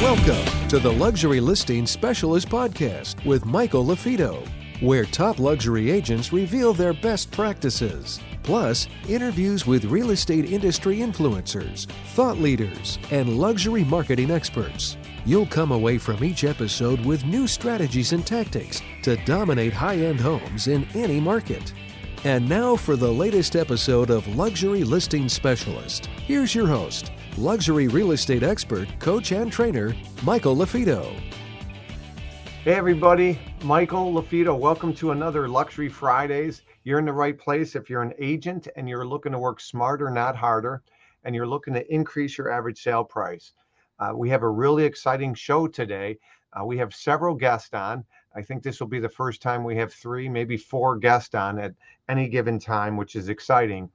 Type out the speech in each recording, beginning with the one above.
Welcome to the Luxury Listing Specialist Podcast with Michael LaFido, where top luxury agents reveal their best practices, plus interviews with real estate industry influencers, thought leaders, and luxury marketing experts. You'll come away from each episode with new strategies and tactics to dominate high-end homes in any market. And now for the latest episode of Luxury Listing Specialist. Here's your host, luxury real estate expert, coach, and trainer, Michael LaFido. Hey everybody, Michael LaFido. Welcome to another Luxury Fridays. You're in the right place if you're an agent and you're looking to work smarter, not harder, and you're looking to increase your average sale price. We have a really exciting show today. We have several guests on. I think this will be the first time we have 3, maybe 4 guests on at any given time, which is exciting.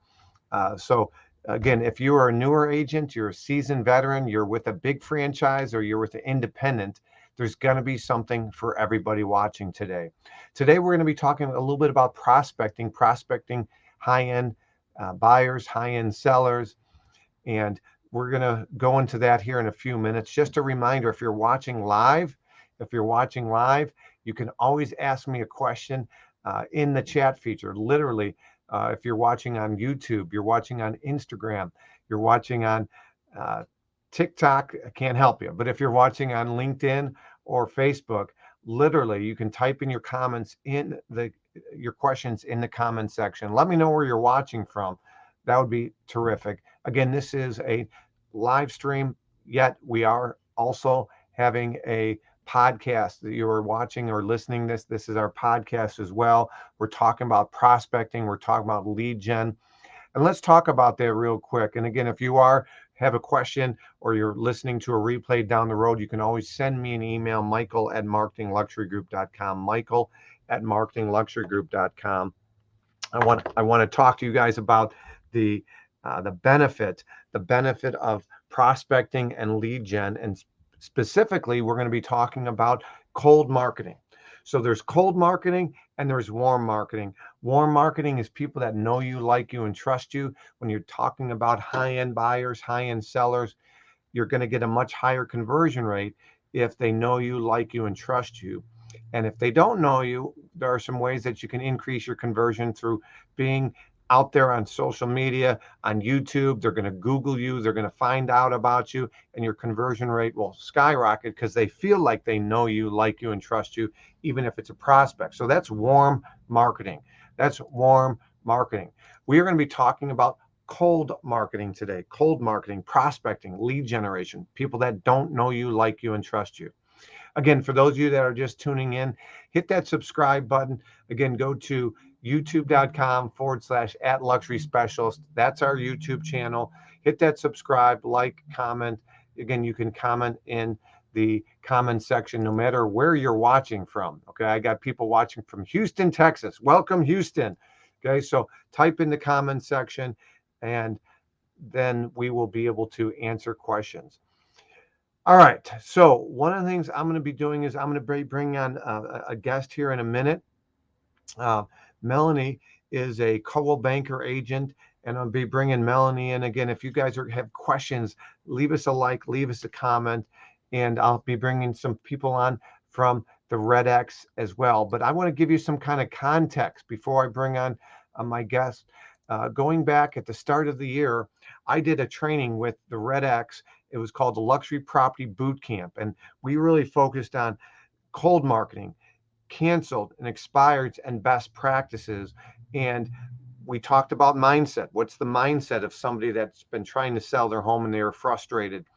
So again, if you are a newer agent, you're a seasoned veteran, you're with a big franchise, or you're with an independent, there's going to be something for everybody watching today. Today, we're going to be talking a little bit about prospecting high-end buyers, high-end sellers, and we're going to go into that here in a few minutes. Just a reminder, if you're watching live, you can always ask me a question in the chat feature. Literally, if you're watching on YouTube, you're watching on Instagram, you're watching on TikTok, I can't help you. But if you're watching on LinkedIn or Facebook, literally, you can type in your comments your questions in the comment section. Let me know where you're watching from. That would be terrific. Again, this is a live stream, yet we are also having a podcast that you are watching or listening this. This is our podcast as well. We're talking about prospecting. We're talking about lead gen. And let's talk about that real quick. And again, if you have a question or you're listening to a replay down the road, you can always send me an email, michael@marketingluxurygroup.com, michael@marketingluxurygroup.com. I want to talk to you guys about the benefit of prospecting and lead gen, and specifically, we're going to be talking about cold marketing. So there's cold marketing and there's warm marketing. Warm marketing is people that know you, like you, and trust you. When you're talking about high-end buyers, high-end sellers, you're going to get a much higher conversion rate if they know you, like you, and trust you. And if they don't know you, there are some ways that you can increase your conversion through being out there on social media, on YouTube. They're going to Google you, they're going to find out about you, and your conversion rate will skyrocket because they feel like they know you, like you, and trust you, even if it's a prospect. So that's warm marketing. We are going to be talking about cold marketing today. Cold marketing, prospecting, lead generation, people that don't know you, like you, and trust you. Again, for those of you that are just tuning in, hit that subscribe button. Again, go to youtube.com/@luxury-specialist. That's our YouTube channel. Hit that subscribe, like, comment. Again, you can comment in the comment section no matter where you're watching from. Okay, I got people watching from Houston, Texas. Welcome, Houston. Okay, so type in the comment section and then we will be able to answer questions. All right, so one of the things I'm going to be doing is I'm going to be bringing on a guest here in a minute. Melony is a Coldwell Banker agent, and I'll be bringing Melony in. Again, if you guys have questions, leave us a like, leave us a comment, and I'll be bringing some people on from the Red X as well. But I want to give you some kind of context before I bring on my guest. Going back at the start of the year, I did a training with the Red X. It was called the Luxury Property Boot Camp, and we really focused on cold marketing, canceled and expired, and best practices. And we talked about mindset. What's the mindset of somebody that's been trying to sell their home and they are frustrated?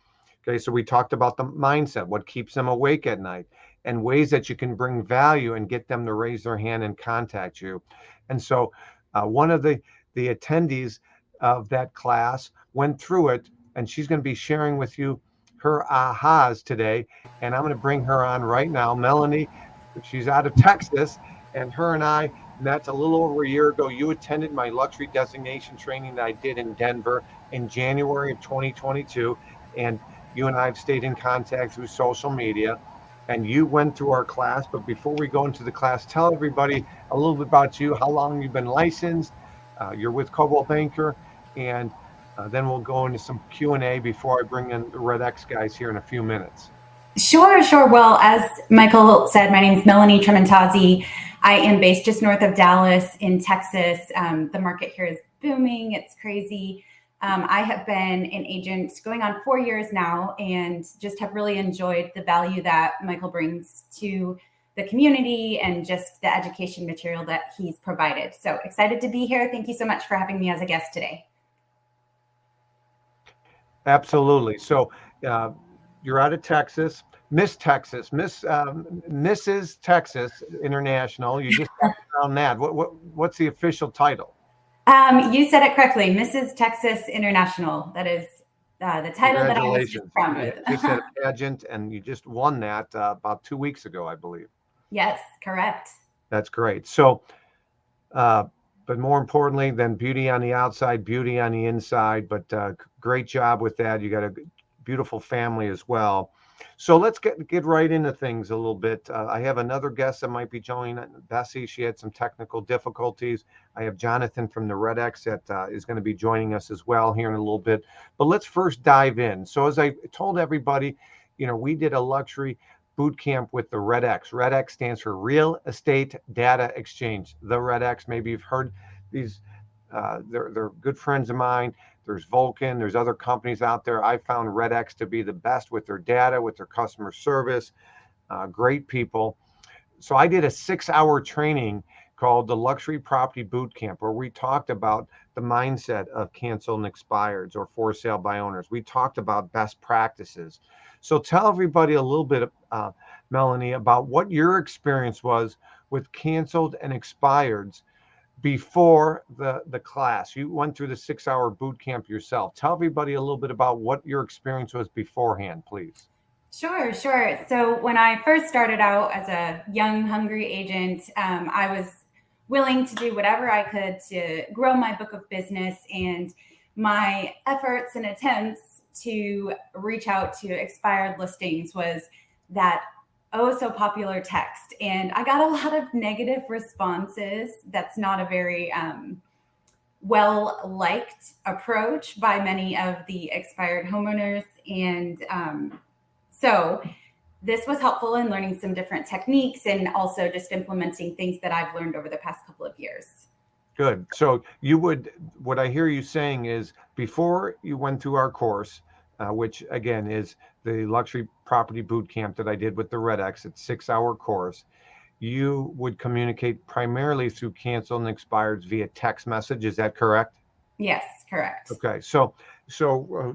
Okay, so we talked about the mindset, what keeps them awake at night, and ways that you can bring value and get them to raise their hand and contact you. And so one of the attendees of that class went through it, and she's going to be sharing with you her ahas today. And I'm going to bring her on right now. Melony, she's out of Texas, and her and I met a little over a year ago. You attended my Luxury Designation training that I did in Denver in January of 2022, and you and I have stayed in contact through social media, and you went through our class. But before we go into the class, tell everybody a little bit about you, how long you've been licensed, you're with Coldwell Banker, and then we'll go into some Q&A before I bring in the Red X guys here in a few minutes. Sure, sure. Well, as Michael said, my name is Melony Trementozzi. I am based just north of Dallas in Texas. The market here is booming. It's crazy. I have been an agent going on 4 years now and just have really enjoyed the value that Michael brings to the community and just the education material that he's provided. So excited to be here. Thank you so much for having me as a guest today. Absolutely. So you're out of Texas, Mrs. Texas International. You just found that. What's the official title? You said it correctly, Mrs. Texas International. That is the title that I was just proud with. You just had a pageant, and you just won that about 2 weeks ago, I believe. Yes, correct. That's great. So, but more importantly than beauty on the outside, beauty on the inside. But great job with that. You got a beautiful family as well. So let's get right into things a little bit. I have another guest that might be joining, Bessie. She had some technical difficulties. I have Jonathan from the Red X that is going to be joining us as well here in a little bit. But let's first dive in. So as I told everybody, we did a luxury boot camp with the Red X. Red X stands for Real Estate Data Exchange. The Red X, maybe you've heard these. They're good friends of mine. There's Vulcan, there's other companies out there. I found Red X to be the best with their data, with their customer service, great people. So I did a 6-hour training called the Luxury Property Boot Camp, where we talked about the mindset of canceled and expireds or for sale by owners. We talked about best practices. So tell everybody a little bit, Melony, about what your experience was with canceled and expireds before the class. You went through the 6-hour boot camp yourself. Tell everybody a little bit about what your experience was beforehand, please. Sure. So when I first started out as a young, hungry agent, I was willing to do whatever I could to grow my book of business, and my efforts and attempts to reach out to expired listings was that so popular text. And I got a lot of negative responses. That's not a very well-liked approach by many of the expired homeowners. And so this was helpful in learning some different techniques and also just implementing things that I've learned over the past couple of years. Good. So what I hear you saying is before you went through our course, which again is the Luxury Property Boot Camp that I did with the Red X, it's 6-hour course, you would communicate primarily through canceled and expireds via text message. Is that correct? Yes, correct. Okay. So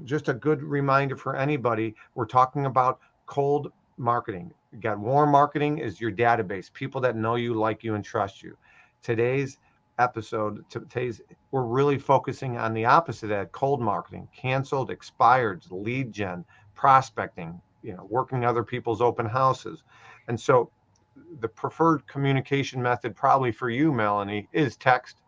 just a good reminder for anybody, we're talking about cold marketing. You got warm marketing is your database, people that know you, like you, and trust you. Today's episode, we're really focusing on the opposite of that, cold marketing, canceled, expired, lead gen, prospecting, working other people's open houses. And so the preferred communication method probably for you, Melony, is text.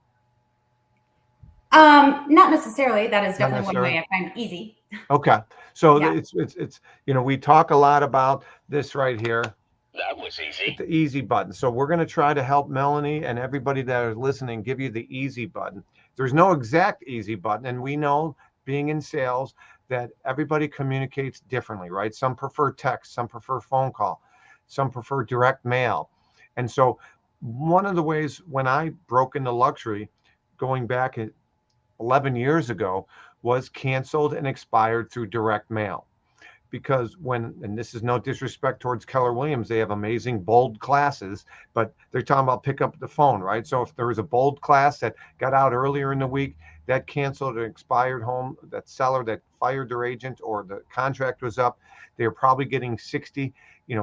Not necessarily. That is definitely one way I find easy. Okay. So yeah. It's we talk a lot about this right here. That was easy. The easy button. So we're going to try to help Melony and everybody that is listening give you the easy button. There's no exact easy button. And we know, being in sales, that everybody communicates differently, right? Some prefer text, some prefer phone call, some prefer direct mail. And so one of the ways when I broke into luxury, going back 11 years ago, was canceled and expired through direct mail. Because and this is no disrespect towards Keller Williams, they have amazing bold classes, but they're talking about pick up the phone, right? So if there was a bold class that got out earlier in the week, that canceled an expired home, that seller that fired their agent or the contract was up, they were probably getting 60,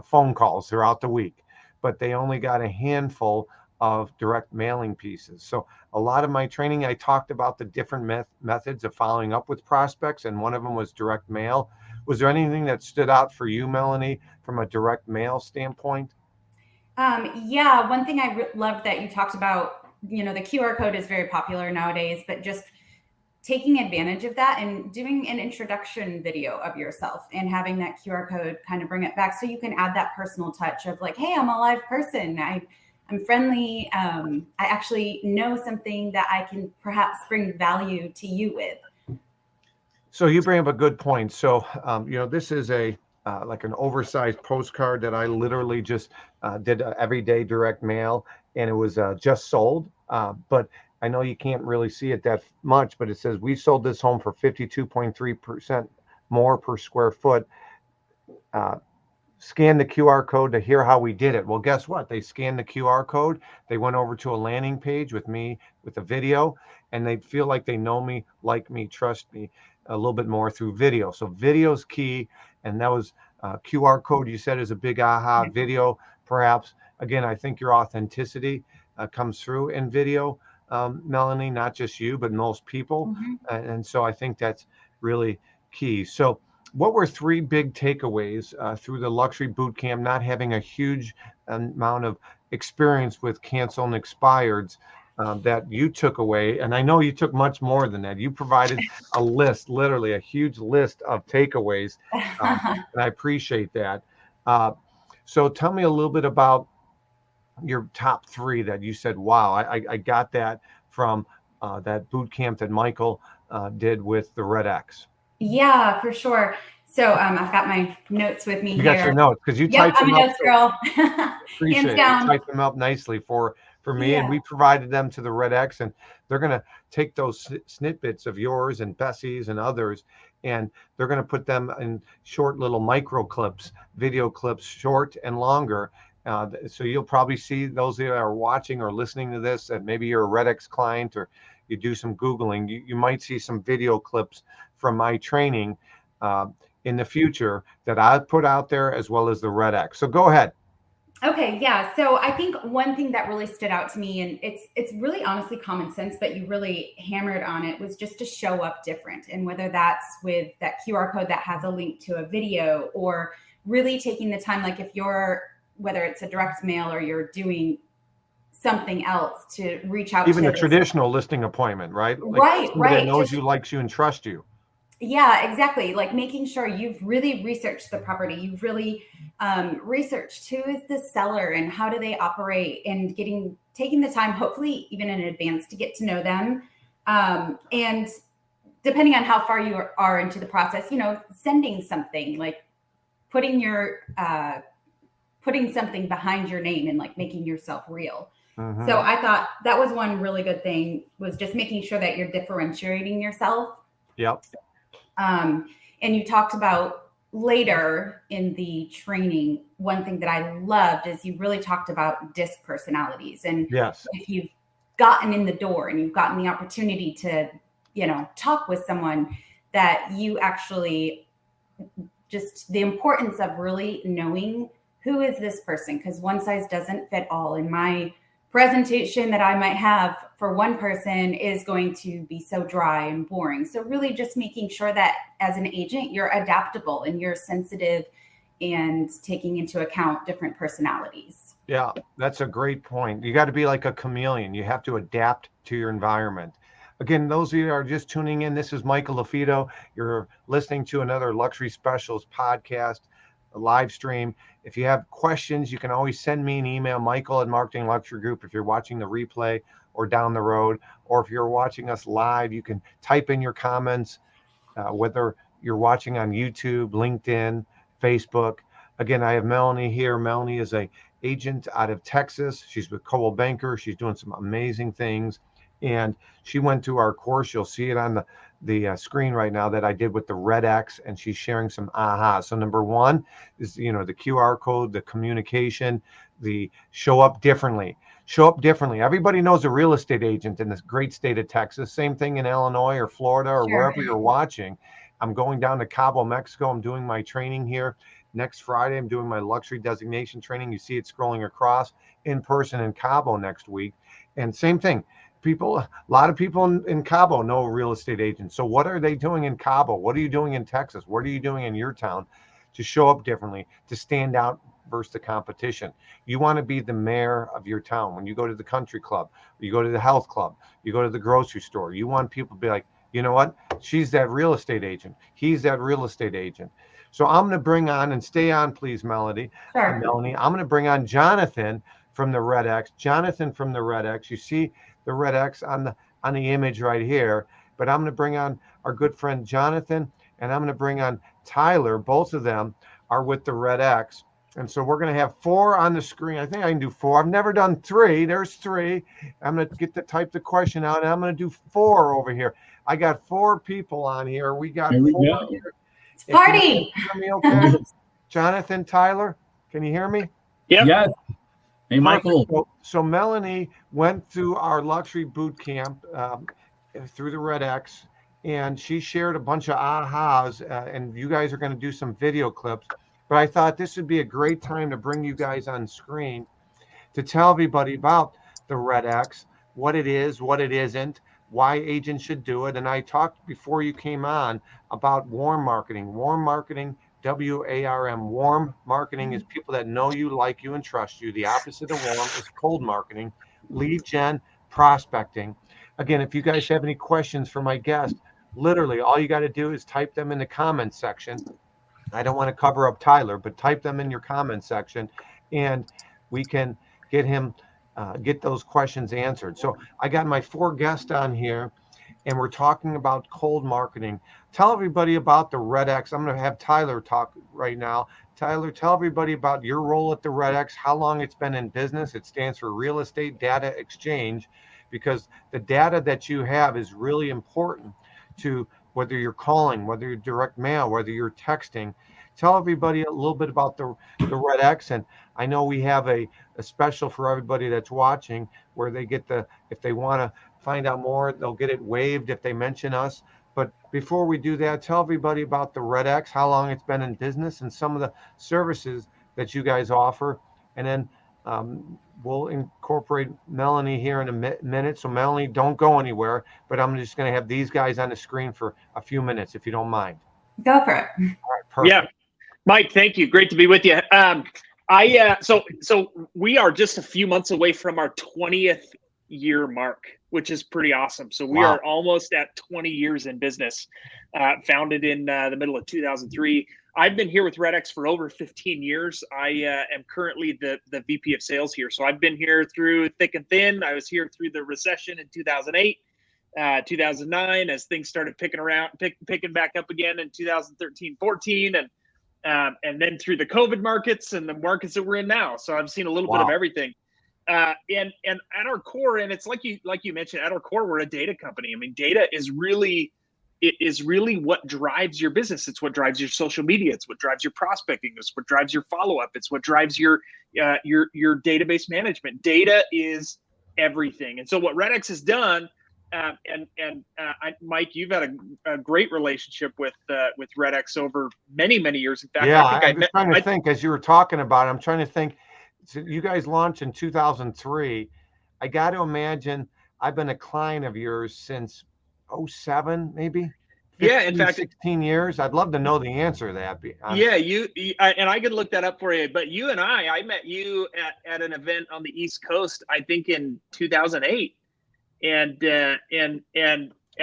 phone calls throughout the week, but they only got a handful of direct mailing pieces. So a lot of my training, I talked about the different methods of following up with prospects, and one of them was direct mail. Was there anything that stood out for you, Melony, from a direct mail standpoint? Yeah, one thing I loved that you talked about, the QR code is very popular nowadays, but just taking advantage of that and doing an introduction video of yourself and having that QR code kind of bring it back so you can add that personal touch of like, hey, I'm a live person. I'm friendly. I actually know something that I can perhaps bring value to you with. So you bring up a good point. So, this is a like an oversized postcard that I literally just did everyday direct mail, and it was just sold. But I know you can't really see it that much, but it says we sold this home for 52.3% more per square foot. Scan the QR code to hear how we did it. Well, guess what? They scanned the QR code. They went over to a landing page with me with a video, and they feel like they know me, like me, trust me a little bit more through video. So video's key. And that was QR code you said is a big aha. Video, perhaps. Again, I think your authenticity comes through in video, Melanie, not just you, but most people. And so I think that's really key. So what were three big takeaways through the luxury boot camp, not having a huge amount of experience with cancel and expireds that you took away? And I know you took much more than that. You provided a list, literally a huge list of takeaways. And I appreciate that. So tell me a little bit about your top three that you said, wow, I got that from that boot camp that Michael did with the Red X. Yeah, for sure. So I've got my notes with me here. You got your notes because you typed them up. I'm a notes girl. Appreciate it. You typed them up nicely for me, and we provided them to the Red X, and they're going to take those snippets of yours and Bessie's and others, and they're going to put them in short little micro clips, video clips, short and longer. So you'll probably see those that are watching or listening to this, and maybe you're a Red X client or you do some Googling, you might see some video clips from my training in the future that I put out there, as well as the Red X. So go ahead. Okay, yeah. So I think one thing that really stood out to me, and it's really honestly common sense, but you really hammered on it, was just to show up different. And whether that's with that QR code that has a link to a video, or really taking the time, like if you're, whether it's a direct mail or you're doing something else, to reach out even to a traditional listing appointment, right? Like right. That knows you, likes you, and trusts you. Yeah, exactly. Like making sure you've really researched the property. You've really researched who is the seller and how do they operate, and taking the time, hopefully even in advance, to get to know them. And depending on how far you are into the process, sending something, like putting something behind your name and like making yourself real. So I thought that was one really good thing, was just making sure that you're differentiating yourself. Yep. And you talked about later in the training, one thing that I loved is you really talked about disc personalities. And yes, if you've gotten in the door and you've gotten the opportunity to, talk with someone, that you actually, just the importance of really knowing who is this person, because one size doesn't fit all. In my presentation that I might have for one person is going to be so dry and boring. So really just making sure that as an agent, you're adaptable and you're sensitive and taking into account different personalities. Yeah, that's a great point. You got to be like a chameleon. You have to adapt to your environment. Again, those of you who are just tuning in, this is Michael LaFido. You're listening to another Luxury Specials podcast, a live stream. If you have questions, you can always send me an email, Michael@Marketing Luxury Group, if you're watching the replay or down the road, or if you're watching us live, you can type in your comments, whether you're watching on YouTube, LinkedIn, Facebook. Again, I have Melony here. Melony is an agent out of Texas. She's with Coldwell Banker. She's doing some amazing things. And she went through our course. You'll see it on the screen right now that I did with the Red X, and she's sharing some aha. So number one is, the QR code, the communication, the show up differently. Show up differently. Everybody knows a real estate agent in this great state of Texas. Same thing in Illinois or Florida or wherever you're watching. I'm going down to Cabo, Mexico. I'm doing my training here. Next Friday, I'm doing my luxury designation training. You see it scrolling across, in person in Cabo next week. And same thing. A lot of people in Cabo know a real estate agent. So what are they doing in Cabo? What are you doing in Texas? What are you doing in your town to show up differently, to stand out versus the competition? You want to be the mayor of your town. When you go to the country club, you go to the health club, you go to the grocery store, you want people to be like, you know what? She's that real estate agent. He's that real estate agent. So I'm going to bring on, and stay on, please, Melony. Sure. Melony, I'm going to bring on Jonathan from the Red X. Jonathan from the Red X. You see the Red X on the image right here, but I'm going to bring on our good friend Jonathan, and I'm going to bring on Tyler. Both of them are with the Red X. And so we're going to have 4 on the screen. I think I can do 4. I've never done 3. There's 3. I'm going to get to type the question out, and I'm going to do 4 over here. I got 4 people on here. We got 4 here. It's party. Can you hear me okay? Jonathan, Tyler, can you hear me? Yep. Yes. Hey, Michael. So Melony went through our luxury boot camp through the Red X, and she shared a bunch of ahas, and you guys are going to do some video clips. But I thought this would be a great time to bring you guys on screen to tell everybody about the Red X, what it is, what it isn't, why agents should do it. And I talked before you came on about warm marketing. Warm marketing, WARM. Warm marketing is people that know you, like you, and trust you. The opposite of warm is cold marketing, lead gen, prospecting. Again, if you guys have any questions for my guest, literally all you got to do is type them in the comments section. I don't want to cover up Tyler, but type them in your comment section, and we can get him, get those questions answered. So I got my 4 guests on here, and we're talking about cold marketing. Tell everybody about the Red X. I'm going to have Tyler talk right now. Tyler, tell everybody about your role at the Red X, how long it's been in business. It stands for Real Estate Data Exchange, because the data that you have is really important to whether you're calling, whether you're direct mail, whether you're texting. Tell everybody a little bit about the Red X. And I know we have a special for everybody that's watching where they get if they want to find out more, they'll get it waived if they mention us. But before we do that, tell everybody about the Red X, how long it's been in business, and some of the services that you guys offer. And then we'll incorporate Melony here in a minute. So Melony, don't go anywhere, but I'm just going to have these guys on the screen for a few minutes, if you don't mind. Go for it. All right, perfect. Yeah, Mike, thank you. Great to be with you. So we are just a few months away from our 20th year mark, which is pretty awesome. So we are almost at 20 years in business, founded in the middle of 2003. I've been here with Red X for over 15 years. I am currently the VP of sales here. So I've been here through thick and thin. I was here through the recession in 2008, 2009, as things started picking back up again in 2013, 14, and then through the COVID markets and the markets that we're in now. So I've seen a little bit of everything. And at our core, and it's like you mentioned, at our core, we're a data company. I mean, data is really what drives your business. It's what drives your social media. It's what drives your prospecting. It's what drives your follow-up. It's what drives your database management. Data is everything. And so what Red X has done, Mike, you've had a great relationship with Red X over many, many years. In fact, yeah, I'm trying to think as you were talking about it, I'm trying to think. So you guys launched in 2003. I got to imagine I've been a client of yours since 07, maybe. 15, yeah, in fact, 16 years. I'd love to know the answer to that. Yeah, and I could look that up for you. But you and I met you at an event on the East Coast, I think in 2008, and I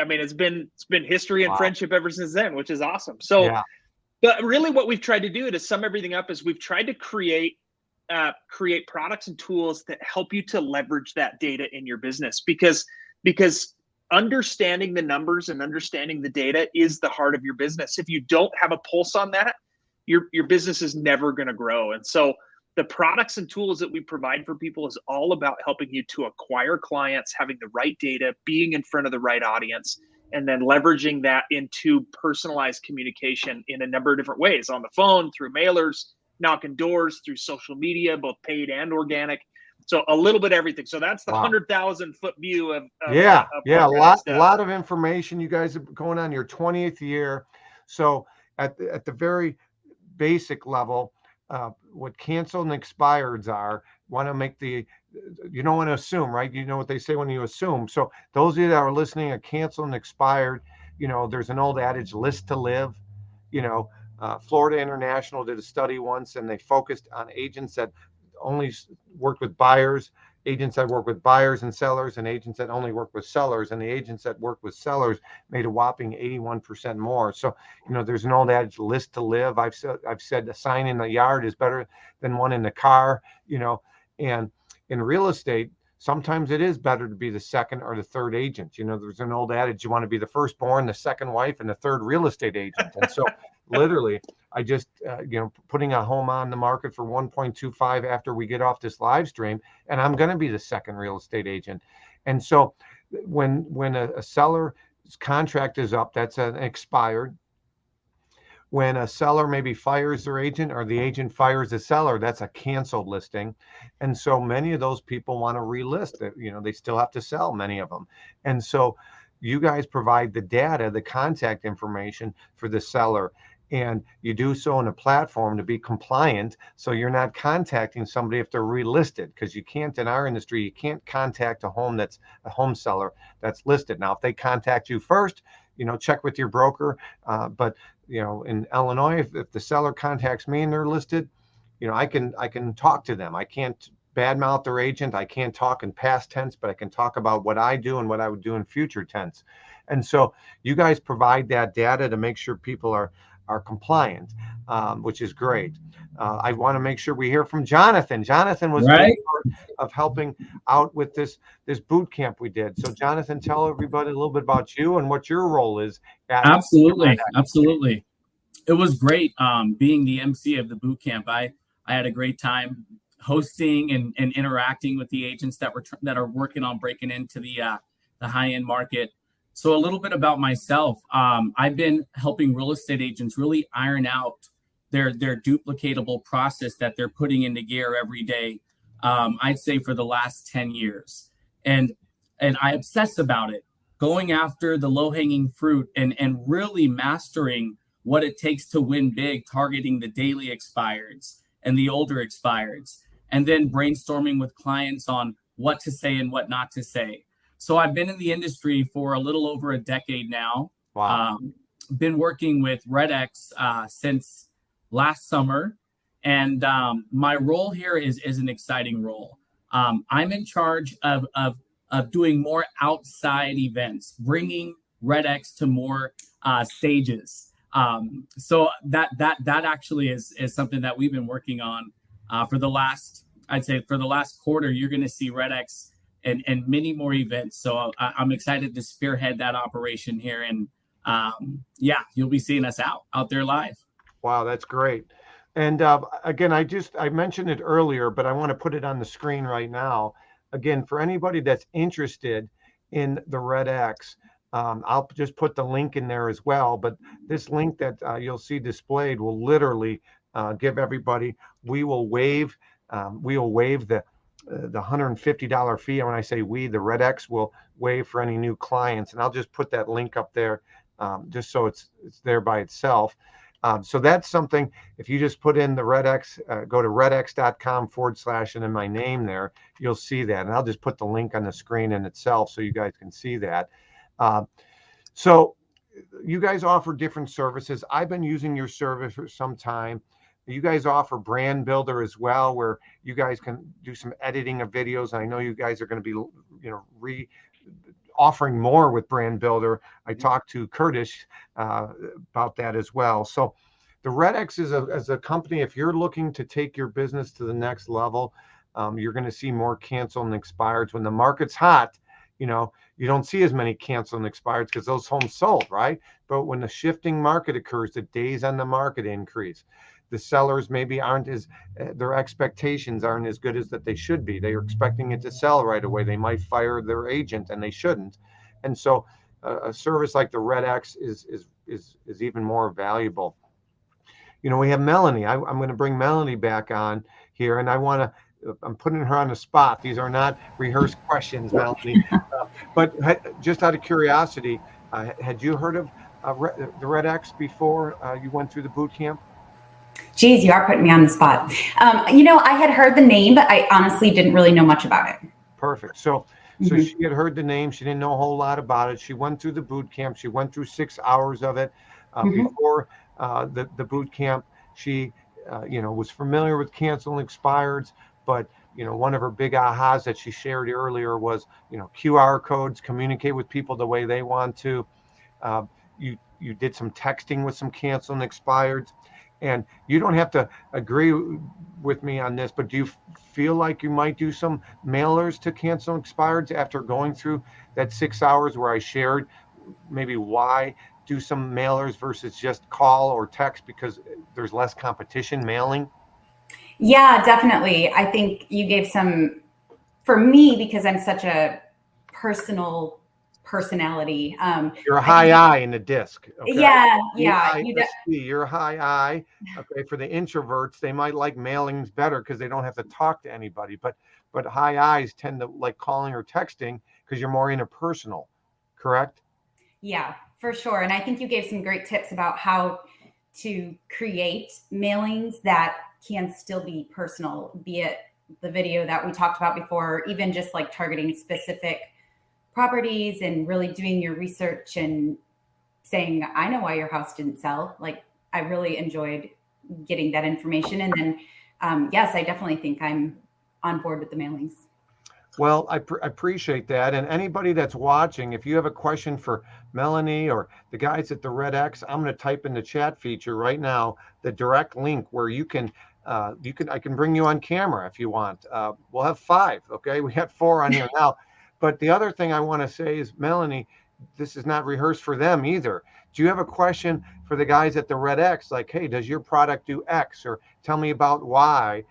mean it's been history and friendship ever since then, which is awesome. So, yeah. But really, what we've tried to do to sum everything up is we've tried to create products and tools that help you to leverage that data in your business, because understanding the numbers and understanding the data is the heart of your business. If you don't have a pulse on that, your business is never going to grow. And so the products and tools that we provide for people is all about helping you to acquire clients, having the right data, being in front of the right audience, and then leveraging that into personalized communication in a number of different ways, on the phone, through mailers, knocking doors, through social media, both paid and organic. So a little bit of everything. So that's the 100,000-foot view of a lot of information. You guys are going on your 20th year. So at the very basic level, what canceled and expireds are, want to make you don't want to assume, right? You know what they say when you assume. So those of you that are listening, are canceled and expired, there's an old adage, list to live. Florida International did a study once, and they focused on agents that only worked with buyers, agents that work with buyers and sellers, and agents that only work with sellers. And the agents that work with sellers made a whopping 81% more. So, there's an old adage, list to live. I've said a sign in the yard is better than one in the car, and in real estate, sometimes it is better to be the second or the third agent. There's an old adage, you want to be the firstborn, the second wife, and the third real estate agent. And so literally, I just, putting a home on the market for 1.25 after we get off this live stream, and I'm going to be the second real estate agent. And so when a seller's contract is up, that's an expired. When a seller maybe fires their agent or the agent fires the seller, that's a canceled listing. And so many of those people want to relist it. They still have to sell, many of them. And so you guys provide the data, the contact information for the seller. And you do so in a platform to be compliant. So you're not contacting somebody if they're relisted, because you can't, in our industry, you can't contact a home seller that's listed. Now, if they contact you first, check with your broker. But in Illinois, if the seller contacts me and they're listed, I can talk to them. I can't badmouth their agent. I can't talk in past tense, but I can talk about what I do and what I would do in future tense. And so you guys provide that data to make sure people are compliant, which is great. I want to make sure we hear from Jonathan. Jonathan was right. part of helping out with this boot camp we did. So Jonathan, tell everybody a little bit about you and what your role is. Absolutely. It was great being the MC of the boot camp. I had a great time hosting and interacting with the agents that are working on breaking into the high-end market. So a little bit about myself. I've been helping real estate agents really iron out their duplicatable process that they're putting into gear every day. I'd say for the last 10 years. And I obsess about it, going after the low-hanging fruit and really mastering what it takes to win big, targeting the daily expireds and the older expireds, and then brainstorming with clients on what to say and what not to say. So I've been in the industry for a little over a decade now. Wow. Been working with RedX since last summer. And my role here is an exciting role. I'm in charge of doing more outside events, bringing RedX to more stages. So that actually is something that we've been working on for the last quarter. You're going to see RedX and many more events. So I'm excited to spearhead that operation here. And you'll be seeing us out there live. Wow, that's great. And again, I mentioned it earlier, but I want to put it on the screen right now. Again, for anybody that's interested in the RedX, I'll just put the link in there as well. But this link that you'll see displayed will literally give everybody. We will waive the $150 fee. And when I say we, the RedX will waive for any new clients. And I'll just put that link up there just so it's there by itself. So that's something, if you just put in the RedX, go to redx.com / and in my name there, you'll see that. And I'll just put the link on the screen in itself so you guys can see that. So you guys offer different services. I've been using your service for some time. You guys offer brand builder as well, where you guys can do some editing of videos. I know you guys are going to be, offering more with brand builder. I talked to Curtis about that as well. So the RedX is a company, if you're looking to take your business to the next level, you're going to see more cancel and expireds. When the market's hot, you don't see as many cancel and expireds because those homes sold, right? But when the shifting market occurs, the days on the market increase. The sellers maybe their expectations aren't as good as that they should be. They are expecting it to sell right away. They might fire their agent and they shouldn't. And so a service like the RedX is even more valuable. We have Melony. I'm going to bring Melony back on here, and I'm putting her on the spot. These are not rehearsed questions, Melony. But just out of curiosity, had you heard of the RedX before you went through the boot camp? Geez, you are putting me on the spot. I had heard the name, but I honestly didn't really know much about it. Perfect. So she had heard the name. She didn't know a whole lot about it. She went through the boot camp. She went through 6 hours of it. Before the boot camp, she, was familiar with cancel and expireds. But, one of her big ahas that she shared earlier was, QR codes, communicate with people the way they want to. You did some texting with some cancel and expireds. And you don't have to agree with me on this, but do you feel like you might do some mailers to cancel expireds after going through that 6 hours where I shared maybe why do some mailers versus just call or text because there's less competition mailing? Yeah, definitely. I think you gave some, for me, because I'm such a personal personality. You're a high I in the disc. Okay? Yeah. You're a high I. Okay. For the introverts, they might like mailings better because they don't have to talk to anybody. But high I's tend to like calling or texting because you're more interpersonal. Correct? Yeah, for sure. And I think you gave some great tips about how to create mailings that can still be personal, be it the video that we talked about before, even just like targeting specific properties and really doing your research and saying, I know why your house didn't sell. Like, I really enjoyed getting that information. And then, yes, I definitely think I'm on board with the mailings. Well, I appreciate that. And anybody that's watching, if you have a question for Melony or the guys at the Red X, I'm going to type in the chat feature right now the direct link where I can bring you on camera if you want. We'll have 5. Okay, we have 4 on here now. But the other thing I want to say is, Melony, this is not rehearsed for them either. Do you have a question for the guys at the Red X? Like, hey, does your product do X? Or tell me about Y.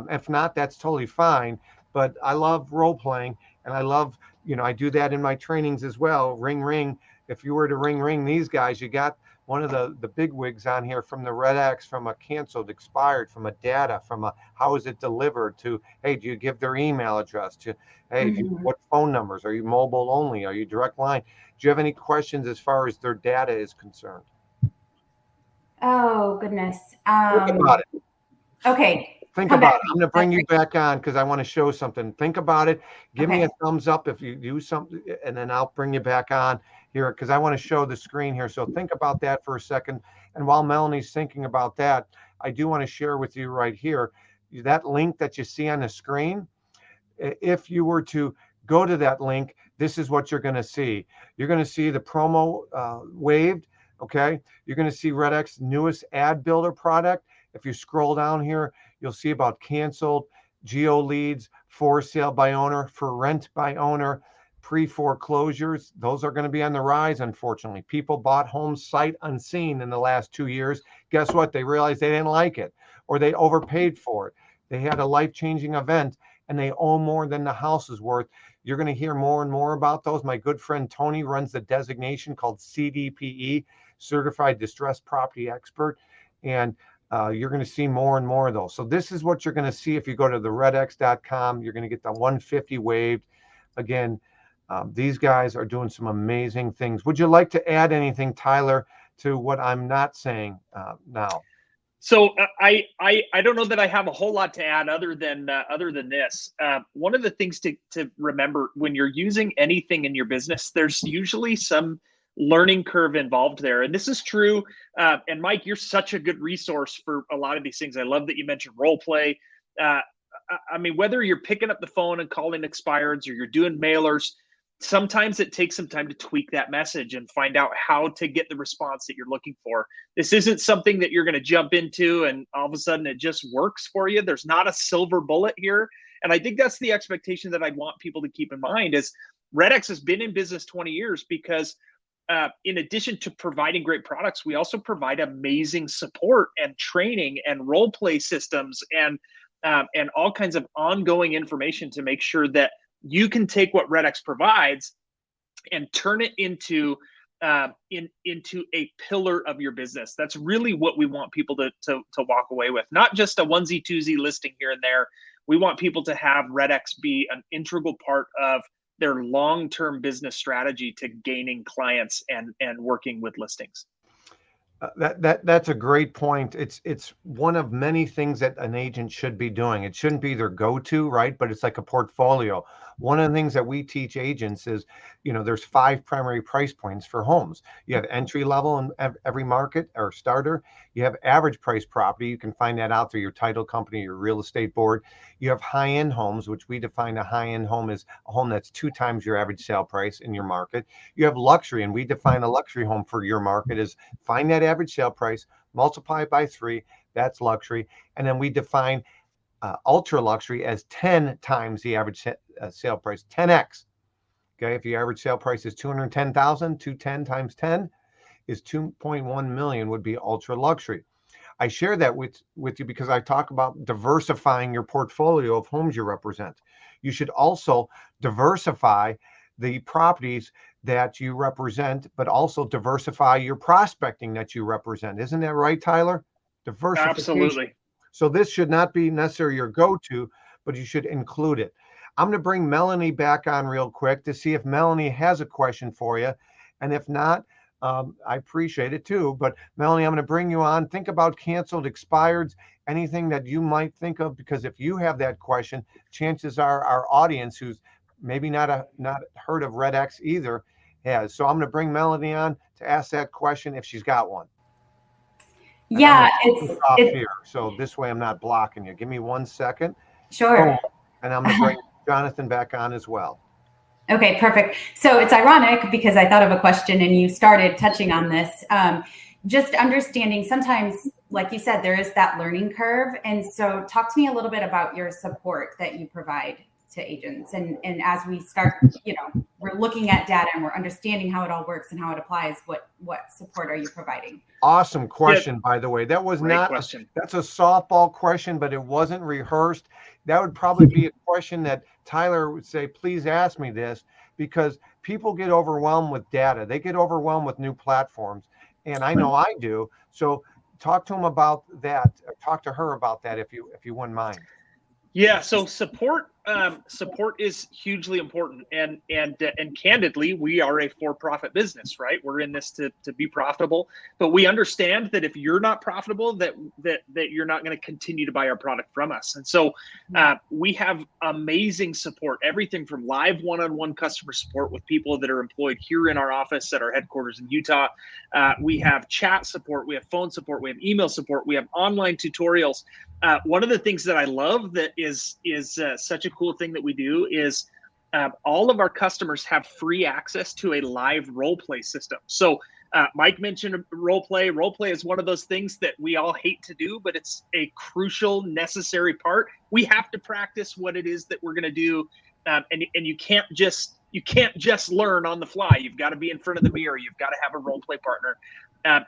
If not, that's totally fine. But I love role playing, and I love, I do that in my trainings as well. Ring, ring. If you were to ring these guys, you got one of the big wigs on here from the Red X, from a canceled, expired, from a data, from a how is it delivered, to, hey, do you give their email address, to, hey, what phone numbers? Are you mobile only? Are you direct line? Do you have any questions as far as their data is concerned? Oh, goodness. Think about it. Okay. Think about it. I'm going to bring you back on because I want to show something. Think about it. Give me a thumbs up if you do something, and then I'll bring you back on here because I want to show the screen here. So think about that for a second. And while Melony's thinking about that, I do want to share with you right here that link that you see on the screen. If you were to go to that link, this is what you're going to see. You're going to see the promo waived. Okay. You're going to see Red X's newest ad builder product. If you scroll down here, you'll see about canceled, geo leads, for sale by owner, for rent by owner, pre-foreclosures. Those are going to be on the rise, unfortunately. People bought homes sight unseen in the last 2 years. Guess what? They realized they didn't like it, or they overpaid for it. They had a life-changing event, and they owe more than the house is worth. You're going to hear more and more about those. My good friend Tony runs the designation called CDPE, Certified Distressed Property Expert, and you're going to see more and more of those. So this is what you're going to see if you go to the redx.com. You're going to get the 150 waived. Again, these guys are doing some amazing things. Would you like to add anything, Tyler, to what I'm not saying now? So I don't know that I have a whole lot to add other than this. One of the things to remember when you're using anything in your business, there's usually some learning curve involved there. And this is true. And Mike, you're such a good resource for a lot of these things. I love that you mentioned role play. I mean, whether you're picking up the phone and calling expireds or you're doing mailers, sometimes it takes some time to tweak that message and find out how to get the response that you're looking for. This isn't something that you're going to jump into and all of a sudden it just works for you. There's not a silver bullet here. And I think that's the expectation that I want people to keep in mind is Red X has been in business 20 years because in addition to providing great products, we also provide amazing support and training and role play systems and all kinds of ongoing information to make sure that you can take what Red X provides and turn it into a pillar of your business. That's really what we want people to walk away with, not just a onesie twosie listing here and there. We want people to have Red X be an integral part of their long-term business strategy to gaining clients and working with listings. That's a great point. It's one of many things that an agent should be doing. It shouldn't be their go-to, right? But it's like a portfolio. One of the things that we teach agents is, there's 5 primary price points for homes. You have entry level in every market or starter. You have average price property. You can find that out through your title company, your real estate board. You have high-end homes, which we define a high-end home as a home that's 2 times your average sale price in your market. You have luxury, and we define a luxury home for your market as find that average sale price, multiply it by 3, that's luxury. And then we define ultra luxury as 10 times the average sale price, 10x. Okay, if your average sale price is $210,000, 210 times 10 is 2.1 million would be ultra luxury. I share that with you because I talk about diversifying your portfolio of homes you represent. You should also diversify the properties that you represent, but also diversify your prospecting that you represent. Isn't that right, Tyler? Diversification. Absolutely. So this should not be necessarily your go-to, but you should include it. I'm going to bring Melony back on real quick to see if Melony has a question for you. And if not, I appreciate it too. But Melony, I'm going to bring you on. Think about canceled, expireds, anything that you might think of, because if you have that question, chances are our audience, who's maybe not heard of Red X either, has. So I'm going to bring Melony on to ask that question if she's got one. And yeah, it's off here, so this way I'm not blocking you. Give me 1 second. Sure. And I'm going to bring Jonathan back on as well. Okay, perfect. So it's ironic because I thought of a question and you started touching on this. Just understanding sometimes, like you said, there is that learning curve. And so talk to me a little bit about your support that you provide to agents. And as we start, we're looking at data and we're understanding how it all works and how it applies. What support are you providing? Awesome question, by the way. That was Great question. That's a softball question, but it wasn't rehearsed. That would probably be a question that Tyler would say, please ask me this, because people get overwhelmed with data. They get overwhelmed with new platforms. And I know I do. So talk to him about that. Talk to her about that if you wouldn't mind. Yeah, so support is hugely important, and candidly, we are a for-profit business, right? We're in this to be profitable, but we understand that if you're not profitable, that you're not going to continue to buy our product from us. And so we have amazing support, everything from live one-on-one customer support with people that are employed here in our office at our headquarters in Utah. We have chat support, we have phone support, we have email support, we have online tutorials. One of the things that I love that is such a cool thing that we do is all of our customers have free access to a live role play system. So Mike mentioned role play. Role play is one of those things that we all hate to do, but it's a crucial, necessary part. We have to practice what it is that we're going to do, and you can't just learn on the fly. You've got to be in front of the mirror. You've got to have a role play partner,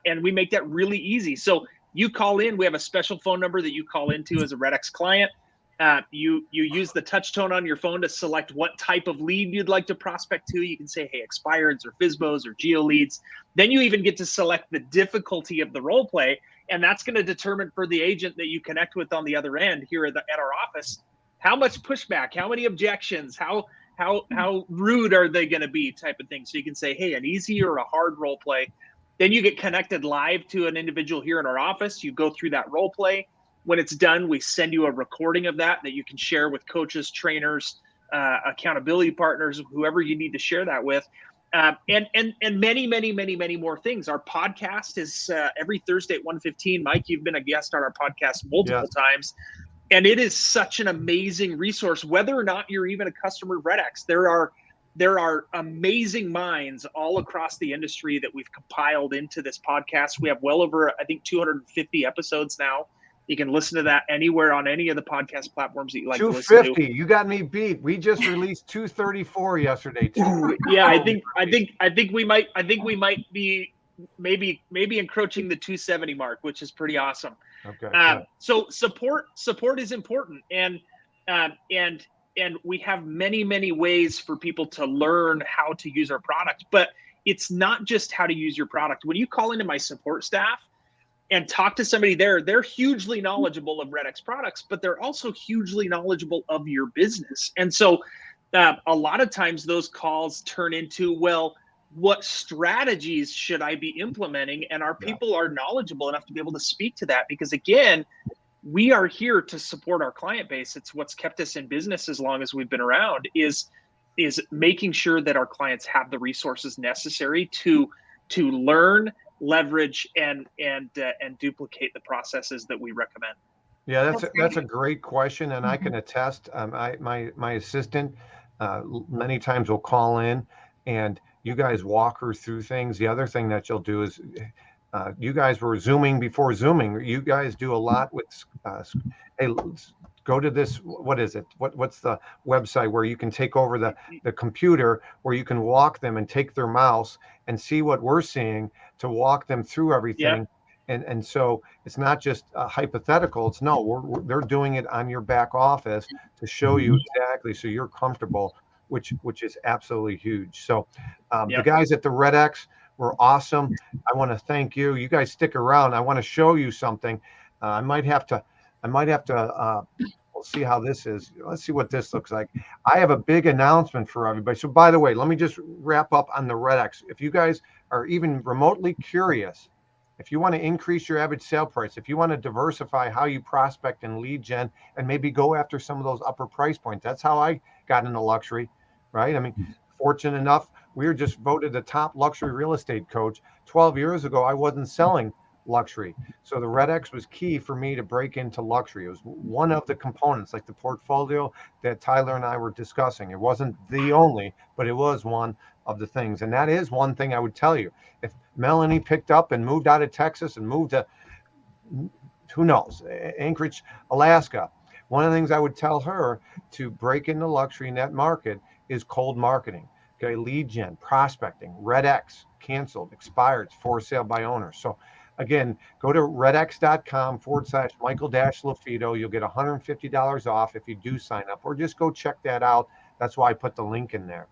and we make that really easy. So you call in. We have a special phone number that you call into as a Red X client. You use the touch tone on your phone to select what type of lead you'd like to prospect to. You can say, hey, expireds or FSBOs or geo leads. Then you even get to select the difficulty of the role play, and that's going to determine for the agent that you connect with on the other end here at our office, how much pushback, how many objections, how rude are they going to be, type of thing. So you can say, hey, an easy or a hard role play. Then you get connected live to an individual here in our office. You go through that role play. When it's done, we send you a recording of that you can share with coaches, trainers, accountability partners, whoever you need to share that with, and many, many, many, many more things. Our podcast is every Thursday at 1:15. Mike, you've been a guest on our podcast multiple times, and it is such an amazing resource. Whether or not you're even a customer of Red X, there are amazing minds all across the industry that we've compiled into this podcast. We have well over, I think, 250 episodes now. You can listen to that anywhere on any of the podcast platforms that you like to listen to. 250. You got me beat. We just released 234 yesterday. Yeah, I think we might be maybe encroaching the 270 mark, which is pretty awesome. Okay. So support is important, and we have many, many ways for people to learn how to use our product. But it's not just how to use your product. When you call into my support staff and talk to somebody there, they're hugely knowledgeable of Red X products, but they're also hugely knowledgeable of your business. And so a lot of times those calls turn into, well, what strategies should I be implementing? And our people are knowledgeable enough to be able to speak to that, because again, we are here to support our client base. It's what's kept us in business as long as we've been around, is making sure that our clients have the resources necessary to learn, leverage, and duplicate the processes that we recommend. Yeah, that's a great question, and I can attest. My assistant many times will call in, and you guys walk her through things. The other thing that you'll do is You guys were Zooming before Zooming. You guys do a lot with, hey, go to this, what is it? What's the website where you can take over the computer, where you can walk them and take their mouse and see what we're seeing to walk them through everything. Yeah. And so it's not just hypothetical. It's no, they're doing it on your back office to show you exactly so you're comfortable, which is absolutely huge. So the guys at the Red X were awesome. I want to thank you. You guys stick around. I want to show you something. I might have to we'll see how this is. Let's see what this looks like. I have a big announcement for everybody. So by the way, let me just wrap up on the Red X. If you guys are even remotely curious, if you want to increase your average sale price, if you want to diversify how you prospect and lead gen and maybe go after some of those upper price points, that's how I got into luxury, right? I mean, fortunate enough, we were just voted the top luxury real estate coach. 12 years ago, I wasn't selling luxury. So the Red X was key for me to break into luxury. It was one of the components, like the portfolio that Tyler and I were discussing. It wasn't the only, but it was one of the things. And that is one thing I would tell you. If Melony picked up and moved out of Texas and moved to, who knows, Anchorage, Alaska, one of the things I would tell her to break into luxury in that market is cold marketing. Okay, lead gen, prospecting, Red X, canceled, expired, for sale by owners. So again, go to redx.com/Michael-Lafido. You'll get $150 off if you do sign up, or just go check that out. That's why I put the link in there.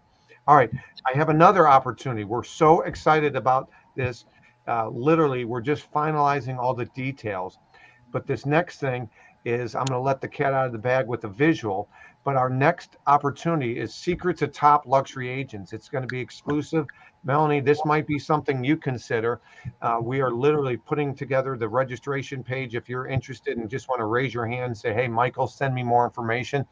All right, I have another opportunity. We're so excited about this. Literally, we're just finalizing all the details. But this next thing is, I'm going to let the cat out of the bag with a visual. But our next opportunity is Secrets of Top Luxury Agents. It's going to be exclusive. Melony, this might be something you consider. We are literally putting together the registration page. If you're interested and just want to raise your hand and say, hey, Michael, send me more information.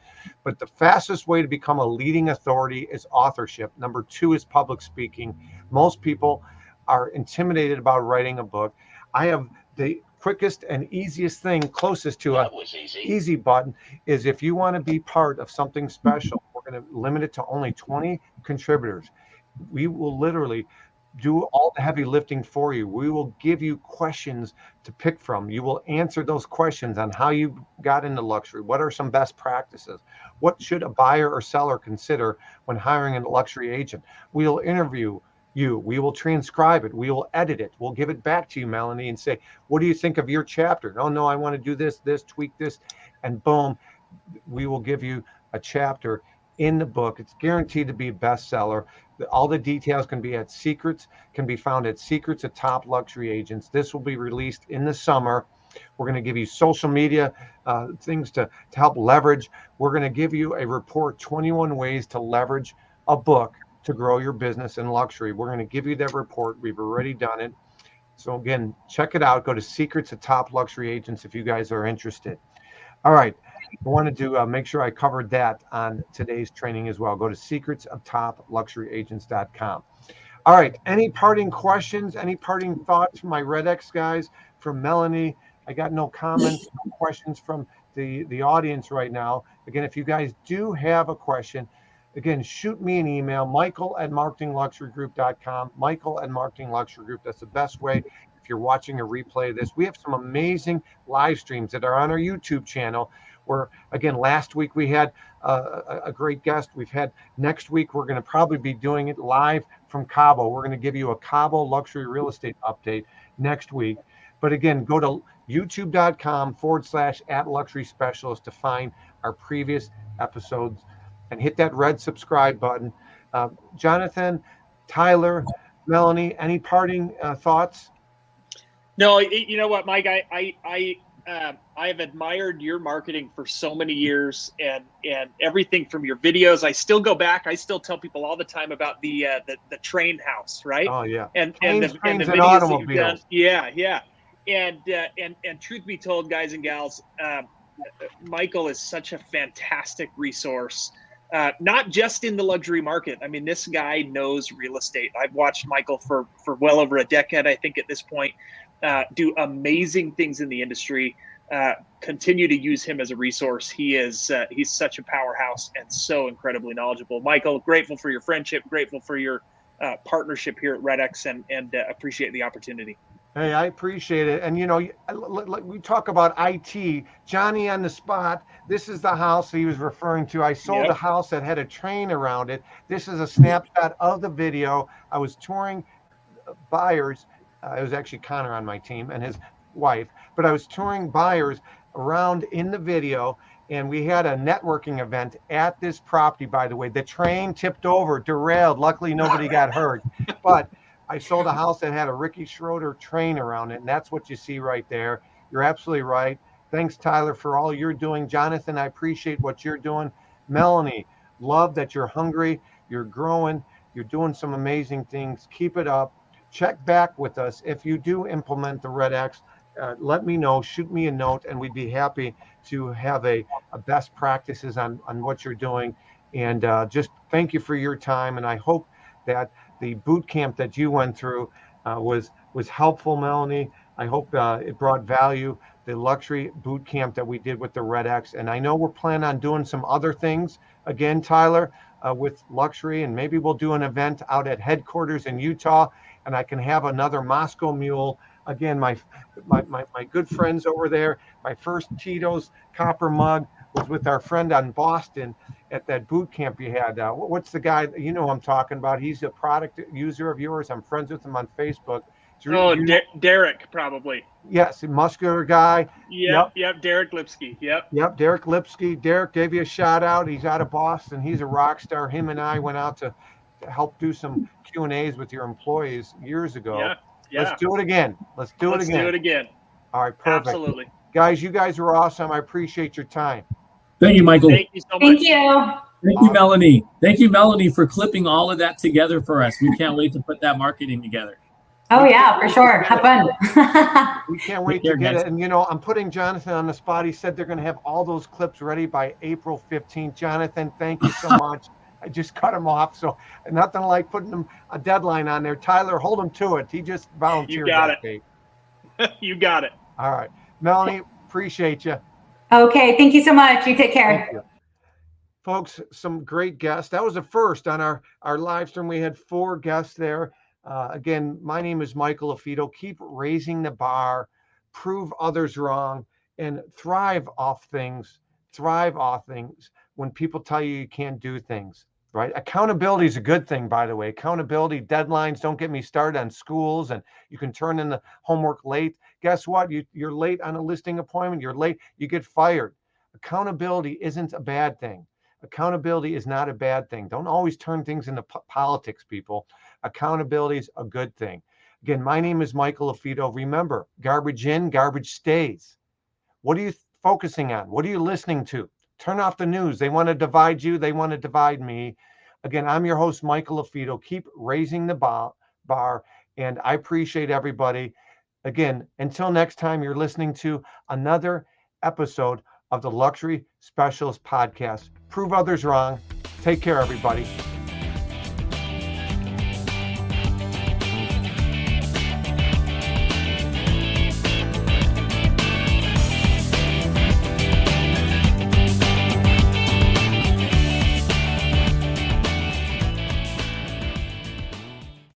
But the fastest way to become a leading authority is authorship. Number 2 is public speaking. Most people are intimidated about writing a book. I have the quickest and easiest thing, closest to a easy button, is if you want to be part of something special, we're going to limit it to only 20 contributors. We will literally do all the heavy lifting for you. We will give you questions to pick from. You will answer those questions on how you got into luxury. What are some best practices? What should a buyer or seller consider when hiring a luxury agent? We'll interview you. We will transcribe it. We will edit it. We'll give it back to you, Melony, and say, what do you think of your chapter? Oh, no, I want to do this, tweak this, and boom, we will give you a chapter in the book. It's guaranteed to be a bestseller. All the details can be found at Secrets of Top Luxury Agents. This will be released in the summer. We're going to give you social media things to help leverage. We're going to give you a report, 21 ways to leverage a book to grow your business in luxury. We're going to give you that report. We've already done it. So again, check it out. Go to Secrets of Top Luxury Agents if you guys are interested. All right. I wanted to make sure I covered that on today's training as well. Go to secretsoftopluxuryagents.com. All right. Any parting questions? Any parting thoughts from my Red X guys? From Melony? I got no comments, no questions from the audience right now. Again, if you guys do have a question, again, shoot me an email, michael@marketingluxurygroup.com, michael@marketingluxurygroup. That's the best way if you're watching a replay of this. We have some amazing live streams that are on our YouTube channel where, again, last week we had a great guest. Next week, we're going to probably be doing it live from Cabo. We're going to give you a Cabo luxury real estate update next week. But again, go to youtube.com/@luxury specialist to find our previous episodes and hit that red subscribe button. Jonathan, Tyler, Melony, any parting thoughts? No, you know what, Mike, I have admired your marketing for so many years, and everything from your videos. I still go back. I still tell people all the time about the train house, right? Oh yeah, and the videos automobiles. That you've done. Yeah. And truth be told, guys and gals, Michael is such a fantastic resource. Not just in the luxury market. I mean, this guy knows real estate. I've watched Michael for well over a decade, I think, at this point, do amazing things in the industry. Continue to use him as a resource. He's such a powerhouse and so incredibly knowledgeable. Michael, grateful for your friendship, grateful for your partnership here at Red X, and appreciate the opportunity. Hey, I appreciate it. And, we talk about IT, Johnny on the spot. This is the house he was referring to. I sold a house that had a train around it. This is a snapshot of the video. I was touring buyers. It was actually Connor on my team and his wife, but I was touring buyers around in the video. And we had a networking event at this property, by the way. The train tipped over, derailed. Luckily, nobody got hurt. But I sold a house that had a Ricky Schroeder train around it, and that's what you see right there. You're absolutely right. Thanks, Tyler, for all you're doing. Jonathan, I appreciate what you're doing. Melanie, love that you're hungry, you're growing, you're doing some amazing things. Keep it up. Check back with us. If you do implement the Red X, let me know, shoot me a note, and we'd be happy to have a best practices on what you're doing. And just thank you for your time, and I hope that the boot camp that you went through was helpful, Melanie. I hope it brought value. The luxury boot camp that we did with the Red X, and I know we're planning on doing some other things again, Tyler, with luxury, and maybe we'll do an event out at headquarters in Utah, and I can have another Moscow Mule. Again, my good friends over there. My first Tito's copper mug was with our friend on Boston at that boot camp you had. What's the guy? You know who I'm talking about. He's a product user of yours. I'm friends with him on Facebook. Derek, probably. Yes, a muscular guy. Yep, Derek Lipsky. Yep, Derek Lipsky. Derek gave you a shout out. He's out of Boston. He's a rock star. Him and I went out to help do some Q&As with your employees years ago. Yeah. Let's do it again. Let's do it again. All right, perfect. Absolutely. Guys, you guys are awesome. I appreciate your time. Thank you, Michael. Thank you so much. Thank you. Thank you, Melanie. Thank you, Melanie, for clipping all of that together for us. We can't wait to put that marketing together. Oh, yeah, for sure. Have fun. We can't wait to get it. And, I'm putting Jonathan on the spot. He said they're going to have all those clips ready by April 15th. Jonathan, thank you so much. I just cut him off. So nothing like putting him a deadline on there. Tyler, hold him to it. He just volunteered. You got it. You got it. All right. Melanie, appreciate you. Okay. Thank you so much. You take care. Folks, some great guests. That was the first on our live stream. We had 4 guests there. Again, my name is Michael Lafito. Keep raising the bar, prove others wrong, and thrive off things when people tell you can't do things, right? Accountability is a good thing, by the way. Accountability, deadlines, don't get me started on schools, and you can turn in the homework late. Guess what? You're late on a listing appointment. You're late, you get fired. Accountability isn't a bad thing. Accountability is not a bad thing. Don't always turn things into politics, people. Accountability is a good thing. Again, my name is Michael Lafito. Remember, garbage in, garbage stays. What are you focusing on? What are you listening to? Turn off the news. They want to divide you. They want to divide me. Again, I'm your host, Michael Lafito. Keep raising the bar, and I appreciate everybody. Again, until next time, you're listening to another episode of the Luxury Specialist Podcast. Prove others wrong. Take care, everybody.